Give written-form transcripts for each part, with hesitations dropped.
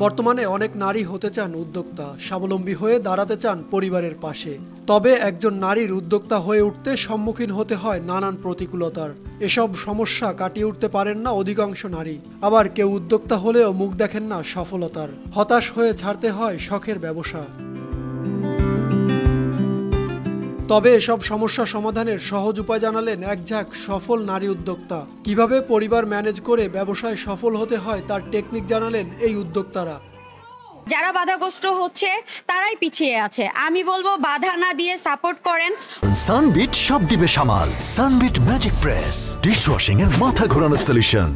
বর্তমানে অনেক নারী হতে চান উদ্যোক্তা, স্বাবলম্বী হয়ে দাঁড়াতে চান পরিবারের পাশে। তবে একজন নারীর উদ্যোক্তা হয়ে উঠতে সম্মুখীন হতে হয় নানান প্রতিকূলতার। এসব সমস্যা কাটিয়ে উঠতে পারেন না অধিকাংশ নারী। আবার কেউ উদ্যোক্তা হলেও মুখ দেখেন না সফলতার। হতাশ হয়ে ছাড়তে হয় শখের ব্যবসা। তবে এসব সমস্যা সমাধানের সহজ উপায় জানালেন এক ঝাঁক সফল নারী উদ্যোক্তা। কিভাবে পরিবার ম্যানেজ করে ব্যবসায় সফল হতে হয় তার টেকনিক জানালেন এই উদ্যোক্তারা। যারা বাধাগ্রস্ত হচ্ছে তারাই পিছিয়ে আছে। আমি বলবো বাধা না দিয়ে সাপোর্ট করেন। সানবিট সব দিবে সামাল। সানবিট ম্যাজিক প্রেস ডিশওয়াশিং এর মাথা ঘোরানো সলিউশন।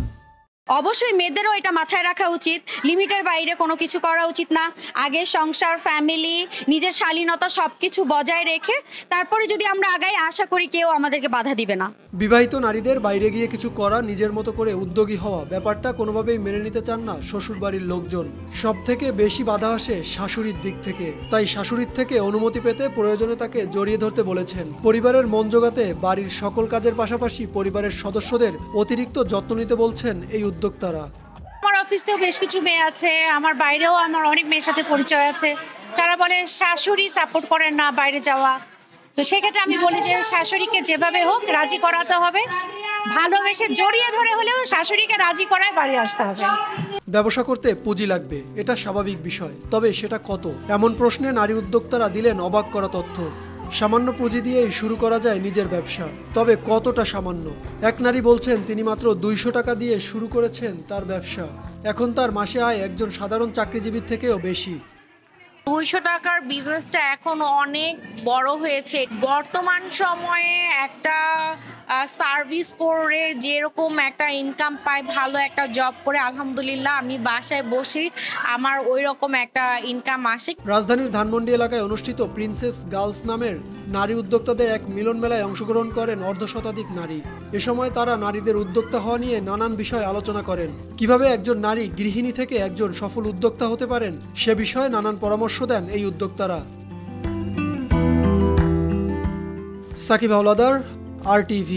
অবশ্যই মেয়েদেরও এটা মাথায় রাখা উচিত, লিমিটের বাইরে কোনো কিছু করা উচিত না। আগে সংসার, ফ্যামিলি, নিজের শালীনতা সবকিছু বজায় রেখে তারপরে যদি আমরা আগাই, আশা করি কেউ আমাদেরকে বাধা দিবে না। বিবাহিত নারীদের বাইরে গিয়ে কিছু করা, নিজের মতো করে উদ্যোগী হওয়া ব্যাপারটা কোনোভাবেই মেনে নিতে চান না শ্বশুরবাড়ির লোকজন। সব থেকে বেশি বাধা আসে শাশুড়ির দিক থেকে। তাই শাশুড়ির থেকে অনুমতি পেতে প্রয়োজনে তাকে জড়িয়ে ধরতে বলেছেন। পরিবারের মন জোগাতে বাড়ির সকল কাজের পাশাপাশি পরিবারের সদস্যদের অতিরিক্ত যত্ন নিতে বলছেন এই উদ্যোক্তারা। আমার অফিসেও বেশ কিছু মেয়ে আছে, আমার বাইরেও আমার অনেক মেয়ের সাথে পরিচয় আছে। তারা বলে শাশুড়ি সাপোর্ট করেন না বাইরে যাওয়া। তো সেক্ষেত্রে আমি বলি যে শাশুড়িকে যেভাবে হোক রাজি করাতে হবে, ভালোবেসে জড়িয়ে ধরে হলেও শাশুড়িকে রাজি করায় বাড়ি আসতে হবে। ব্যবসা করতে পুঁজি লাগবে, এটা স্বাভাবিক বিষয়। তবে সেটা কত? এমন প্রশ্নে নারী উদ্যোক্তারা দিলেন অবাক করা তথ্য। সামান্য পুঁজি দিয়েই শুরু করা যায় নিজের ব্যবসা। তবে কতটা সামান্য? এক নারী বলছেন তিনি মাত্র 200 টাকা দিয়ে শুরু করেছেন তার ব্যবসা। এখন তার মাসে আয় একজন সাধারণ চাকরিজীবীর থেকেও বেশি। 200 টাকার বিজনেসটা এখন অনেক বড় হয়েছে। বর্তমান সময়ে একটা সার্ভিস করে যেরকম একটা ইনকাম পাই, ভালো একটা জব করে আলহামদুলিল্লাহ আমি বাসায় বসে আমার ওই রকম একটা ইনকাম আসে। রাজধানীর ধানমন্ডি এলাকায় অনুষ্ঠিত প্রিন্সেস গার্লস নামের নারী উদ্যোক্তাদের এক মিলন মেলায় অংশগ্রহণ করেন অর্ধশতাধিক নারী। এ সময় তারা নারীদের উদ্যোক্তা হওয়া নিয়ে নানান বিষয় আলোচনা করেন। কিভাবে একজন নারী গৃহিণী থেকে একজন সফল উদ্যোক্তা হতে পারেন সে বিষয়ে নানান পরামর্শ দেন এই উদ্যোক্তারা। সাকিব হাওলাদার, RTV।